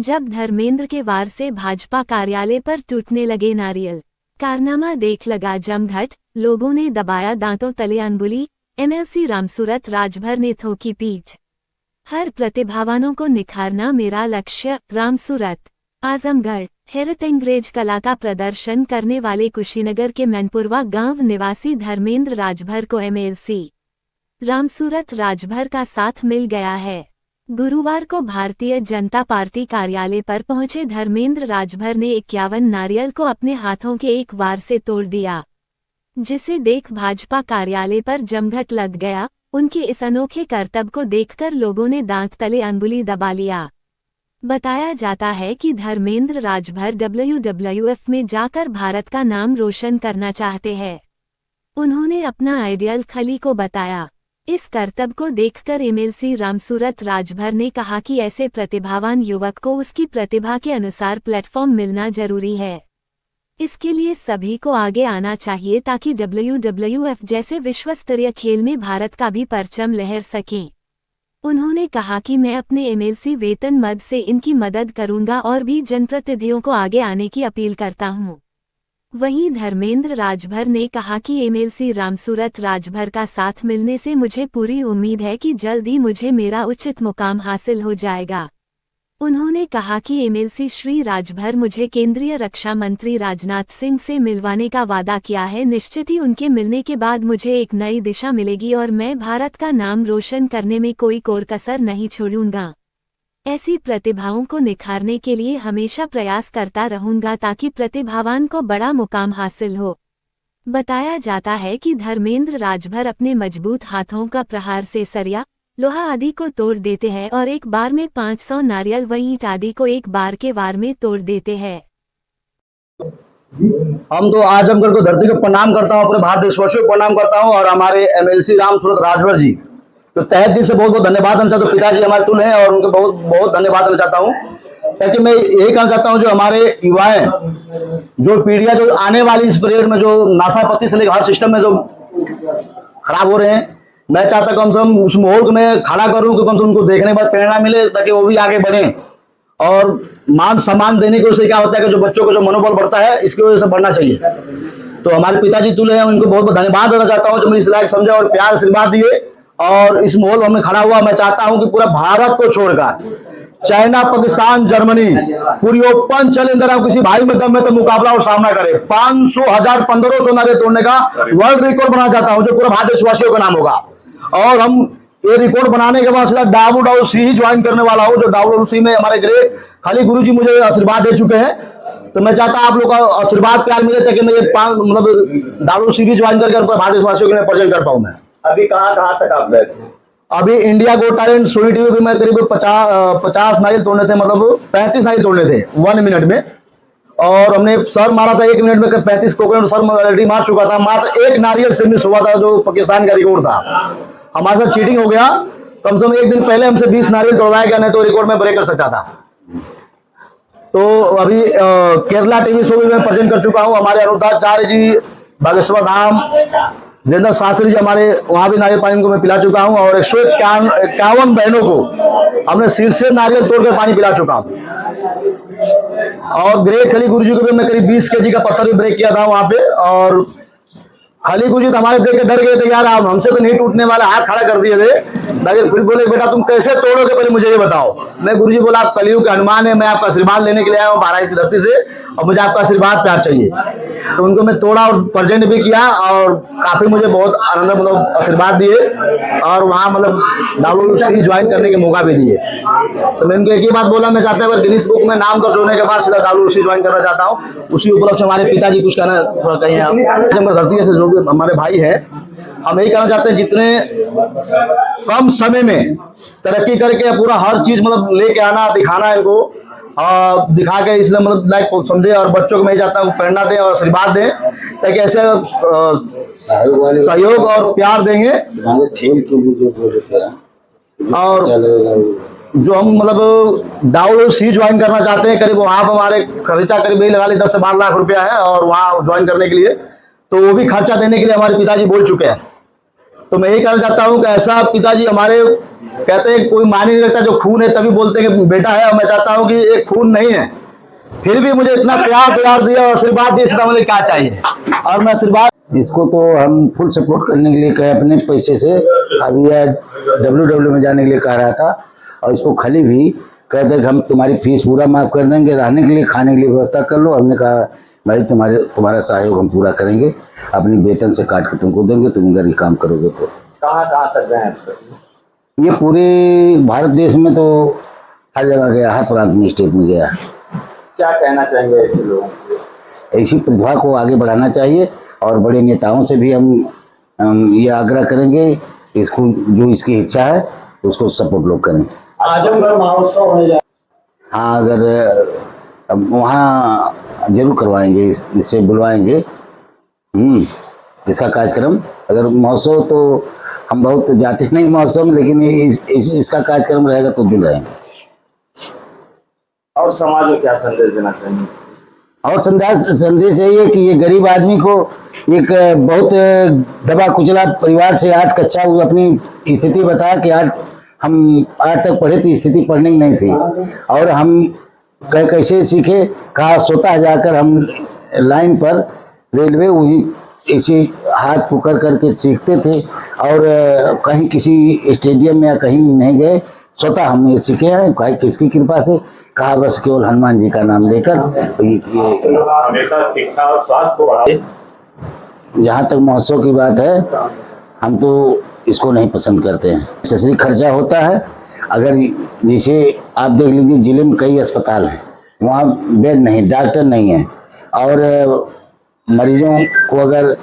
जब धर्मेंद्र के वार से भाजपा कार्यालय पर टूटने लगे नारियल, कारनामा देख लगा जमघट, लोगों ने दबाया दांतों तले अंगुली, एमएलसी रामसूरत राजभर ने ठोकी पीठ। हर प्रतिभावानों को निखारना मेरा लक्ष्य, रामसूरत। आजमगढ़ हेरत अंग्रेज कला का प्रदर्शन करने वाले कुशीनगर के मैनपुरवा गांव निवासी धर्मेंद्र राजभर को एमएलसी रामसूरत राजभर का साथ मिल गया है। गुरुवार को भारतीय जनता पार्टी कार्यालय पर पहुंचे धर्मेंद्र राजभर ने 51 नारियल को अपने हाथों के एक वार से तोड़ दिया, जिसे देख भाजपा कार्यालय पर जमघट लग गया। उनके इस अनोखे करतब को देखकर लोगों ने दांत तले अंगुली दबा लिया। बताया जाता है कि धर्मेंद्र राजभर WWF में जाकर भारत का नाम रोशन करना चाहते हैं। उन्होंने अपना आइडियल खली को बताया। इस करतब को देखकर एमएलसी रामसूरत राजभर ने कहा कि ऐसे प्रतिभावान युवक को उसकी प्रतिभा के अनुसार प्लेटफॉर्म मिलना जरूरी है। इसके लिए सभी को आगे आना चाहिए ताकि WWF जैसे विश्वस्तरीय खेल में भारत का भी परचम लहर सके। उन्होंने कहा कि मैं अपने एमएलसी वेतन मद से इनकी मदद करूंगा और भी जनप्रतिनिधियों को आगे आने की अपील करता हूं। वहीं धर्मेंद्र राजभर ने कहा कि एमएलसी रामसूरत राजभर का साथ मिलने से मुझे पूरी उम्मीद है कि जल्द ही मुझे मेरा उचित मुकाम हासिल हो जाएगा। उन्होंने कहा कि एमएलसी श्री राजभर मुझे केंद्रीय रक्षा मंत्री राजनाथ सिंह से मिलवाने का वादा किया है। निश्चित ही उनके मिलने के बाद मुझे एक नई दिशा मिलेगी और मैं भारत का नाम रोशन करने में कोई कोर कसर नहीं छोड़ूंगा। ऐसी प्रतिभाओं को निखारने के लिए हमेशा प्रयास करता रहूंगा ताकि प्रतिभावान को बड़ा मुकाम हासिल हो। बताया जाता है कि धर्मेंद्र राजभर अपने मजबूत हाथों का प्रहार से सरिया, लोहा आदि को तोड़ देते हैं और एक बार में 500 नारियल व ईंट आदि को एक बार के वार में तोड़ देते हैं। हम तो आजमगढ़ को धरती को प्रणाम करता हूँ, पूरे भारत देशवासियों को प्रणाम करता हूँ और हमारे एमएलसी रामसूरत राजभर जी तो तहे दिल से बहुत बहुत धन्यवाद देना चाहता हूँ। पिताजी हमारे तुल्य हैं और उनको बहुत बहुत धन्यवाद देना चाहता हूँ, ताकि मैं यही कहना चाहता हूँ जो हमारे युवाएं, जो पीढ़ियां जो आने वाली इस पीरियड में जो नाशापत्ति से लेकर हर सिस्टम में जो खराब हो रहे हैं, मैं चाहता कम से कम उस माहौल में खड़ा करूं कि कम से उनको देखने के बाद प्रेरणा मिले ताकि वो भी आगे बढ़े। और मान सम्मान देने की वजह से क्या होता है कि जो बच्चों को जो मनोबल बढ़ता है, इसकी वजह से बढ़ना चाहिए। तो हमारे पिताजी तुल्य हैं, उनको बहुत बहुत धन्यवाद देना चाहता हूँ जो मुझे इस लायक समझे और प्यार आशीर्वाद दिए और इस माहौल में हमने खड़ा हुआ। मैं चाहता हूँ कि पूरा भारत को छोड़कर चाइना, पाकिस्तान, जर्मनी पूरी ओपन चैलेंजर है, किसी भाई में दम में तो मुकाबला और सामना करे। 500, 1000, 1500 नारे तोड़ने का वर्ल्ड रिकॉर्ड बनाना चाहता हूँ जो पूरा भारत देशवासियों का नाम होगा। और हम ये रिकॉर्ड बनाने के बाद सीधा WWC ही ज्वाइन करने वाला हूँ, जो WWC में हमारे ग्रेट खाली गुरुजी मुझे आशीर्वाद दे चुके हैं। तो मैं चाहता आप लोग का आशीर्वाद प्यार मिले ताकि मैं ये मतलब WWC भी ज्वाइन करके भारत देशवासियों के लिए प्रेजेंट कर पाऊँ। मैं अभी कहाँ तक आप गए? अभी इंडिया गो टैलेंट सोनी टीवी में करीब 50 नारियल तोड़ने थे, मतलब 35 नारियल तोड़ने थे 1 मिनट में। और हमने सर मारा था 1 मिनट में 35 कोकोनट सर ऑलरेडी मार चुका था। मात्र 1 नारियल से मिस हुआ था, जो पाकिस्तान का रिकॉर्ड था। हमारे साथ चीटिंग हो गया। कम से कम एक दिन पहले हमसे 20 नारियल तोड़वाया गया, नहीं तो रिकॉर्ड में ब्रेक कर सकता था। तो अभी केरला टीवी शो भी मैं प्रेजेंट कर चुका हूँ। हमारे अनुराधाचार्य जी, बागेश्वर धाम, जितेंद्र शास्त्री जी, हमारे वहां भी नारियल पानी को मैं पिला चुका हूं। और 151 बहनों को हमने सिर से नारियल तोड़कर पानी पिला चुका हूं। और ग्रेट खली गुरुजी को भी मैं करीब 20 kg का पत्थर भी ब्रेक किया था वहां पे। और खली गुरुजी तो हमारे देख के डर गए थे, यार आप हमसे तो नहीं टूटने वाला, हाथ खड़ा कर दिए थे। लेकिन फिर बोले बेटा तुम कैसे तोड़ोगे, पहले मुझे ये बताओ। मैं गुरुजी बोला आप कलयुग के हनुमान है, मैं आपका आशीर्वाद लेने के लिए आया हूँ महाराज की धरती से और मुझे आपका आशीर्वाद प्यार चाहिए। तो उनको मैं तोड़ा और प्रेजेंट भी किया और काफी मुझे बहुत आनंद मतलब आशीर्वाद दिए और वहाँ मतलब WWC ज्वाइन करने के मौका भी दिए। तो मैं उनको एक ही बात बोला, मैं चाहता हूँ गिनीज बुक में नाम दर्ज होने के बाद सीधा WWC ज्वाइन करना चाहता हूँ। उसी उपलक्ष्य से हमारे पिताजी कुछ कहना थोड़ा कहीं आप धरती से जो भी हमारे भाई हैं, हम यही कहना चाहते हैं जितने कम समय में तरक्की करके पूरा हर चीज मतलब लेके आना, दिखाना इनको दिखा के इसलिए मतलब लाइक समझे। और बच्चों को मैं चाहता हूँ प्रेरणा दें और आशीर्वाद दें ताकि ऐसे सहयोग और प्यार देंगे। और जो हम मतलब WWC ज्वाइन करना चाहते हैं, करीब वहाँ पर हमारे खर्चा करीब लगा ली 10 से 12 लाख रुपया है। और वहाँ ज्वाइन करने के लिए तो वो भी खर्चा देने के लिए हमारे पिताजी बोल चुके हैं। तो मैं यही कहना चाहता हूँ कि ऐसा पिताजी हमारे कहते हैं कोई मानी नहीं रखता, जो खून है तभी बोलते हैं कि बेटा है, और मैं चाहता हूँ कि एक खून नहीं है, फिर भी मुझे इतना प्यार दिया और आशीर्वाद दिया, इसका मुझे क्या चाहिए। और मैं आशीर्वाद, इसको तो हम फुल सपोर्ट करने के लिए कहे अपने पैसे से। अभी यह WW में जाने के लिए कह रहा था, और इसको खाली भी कहते कि हम तुम्हारी फीस पूरा माफ़ कर देंगे, रहने के लिए खाने के लिए व्यवस्था कर लो। हमने कहा भाई तुम्हारा सहयोग हम पूरा करेंगे, अपनी वेतन से काट के तुमको देंगे, तुम अगर ये काम करोगे तो। कहाँ तक गए हैं अब तक? ये पूरे भारत देश में तो हर जगह गया, हर प्रांत में, स्टेट में गया। क्या कहना चाहेंगे ऐसे लोगों को? ऐसी प्रतिभा को आगे बढ़ाना चाहिए, और बड़े नेताओं से भी हम ये आग्रह करेंगे, इसको जो इसकी इच्छा है उसको सपोर्ट लोग करें। आजमगढ़ महोत्सव होने जा, हाँ, अगर वहाँ जरूर करवाएंगे, इससे बुलवाएंगे इसका कार्यक्रम। अगर महोत्सव तो हम बहुत जाते नहीं महोत्सव में, लेकिन इसका कार्यक्रम रहेगा तो दिन रहेंगे। और समाज में क्या संदेश देना चाहेंगे? और संदेश यही है कि ये गरीब आदमी को एक बहुत दबा कुचला परिवार से 8 कक्षा वो अपनी स्थिति बताया कि हम 8 तक पढ़े थी, स्थिति पढ़ने की नहीं थी, और हम कैसे सीखे, कहा स्वतः जाकर हम लाइन पर रेलवे वही इसी हाथ को करके सीखते थे, और कहीं किसी स्टेडियम में या कहीं नहीं गए, स्वतः हम ये सीखे हैं। कहा किसकी कृपा से, कहा बस केवल हनुमान जी का नाम लेकर। हमेशा शिक्षा और स्वास्थ्य को बढ़ाओ। जहाँ तक महोत्सव की बात है, हम तो इसको नहीं पसंद करते हैं। ससरी खर्चा होता है। अगर जैसे आप देख लीजिए, जिले में कई अस्पताल हैं, वहाँ बेड नहीं, डॉक्टर नहीं है, और मरीजों को अगर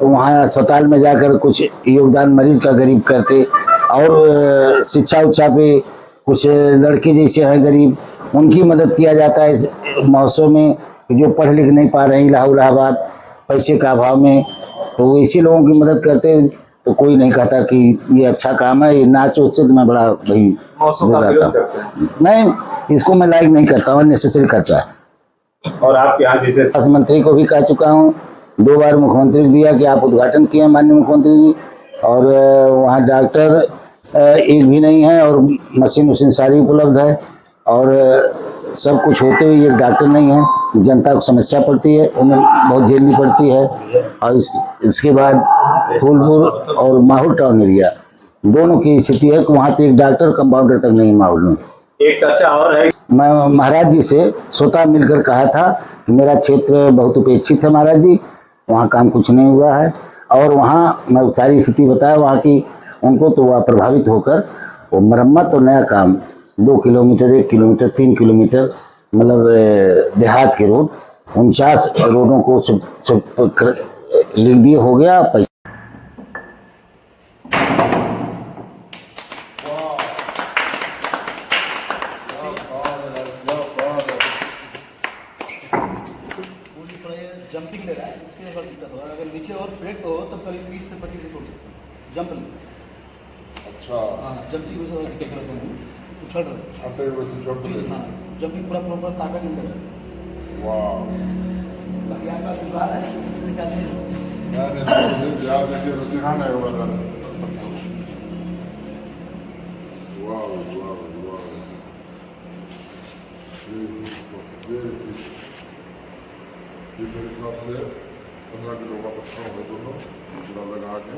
वहाँ अस्पताल में जाकर कुछ योगदान मरीज का गरीब करते, और शिक्षा उच्छा पे कुछ लड़के जैसे हैं गरीब, उनकी मदद किया जाता है इस महोत्सव में, जो पढ़ लिख नहीं पा रहे हैं इलाहाबाद पैसे का अभाव में, तो इसी लोगों की मदद करते। तो कोई नहीं कहता कि ये अच्छा काम है, ये नाच उससे तो मैं बड़ा भाई दूर रहता हूँ। मैं इसको मैं लाइक नहीं करता हूँ, नेसेसरी खर्चा है। और आपके यहाँ जैसे स्वास्थ्य मंत्री को भी कह चुका हूँ, 2 बार मुख्यमंत्री को दिया कि आप उद्घाटन किए माननीय मुख्यमंत्री जी, और वहाँ डॉक्टर एक भी नहीं है, और मशीन सारी उपलब्ध है, और सब कुछ होते हुए एक डॉक्टर नहीं है। जनता को समस्या पड़ती है, उन्हें बहुत झेलनी पड़ती है। और इसके बाद फूलपुर और माहौल टाउन एरिया दोनों की स्थिति है कि वहाँ तो एक डॉक्टर कंपाउंडर तक नहीं माहौल में। एक चर्चा और है, मैं महाराज जी से स्वतः मिलकर कहा था कि मेरा क्षेत्र बहुत उपेक्षित है महाराज जी, वहाँ काम कुछ नहीं हुआ है, और वहाँ मैं सारी स्थिति बताया वहाँ की उनको, तो वह प्रभावित होकर वो मरम्मत और नया काम 2 किलोमीटर, 1 किलोमीटर, 3 किलोमीटर, मतलब देहात के रोड 49 रोडों को सब लिख दिए, हो गया पैसा। जंपिंग ले रहा है, इसके लिए दिक्कत हो रहा है। अगर नीचे और फ्लैट हो तब करीब 20 से 25 तोड़ सकते हैं जंप ले। अच्छा, हाँ, जंपिंग वजह से देख रहा हूँ, उछल रहा है। आटे वैसे जब जी हाँ, जंपिंग पूरा प्रॉपर ताकत मिल रहा है। वाह, बाकी आपका आशीर्वाद है, इसलिए क्या चाहिए। मैंने याद देखिए तो दिखाना है वाला। वाह वाह वाह, ये मेरे हिसाब से 15 किलो का पत्थर होगा दोनों, पूरा लगा के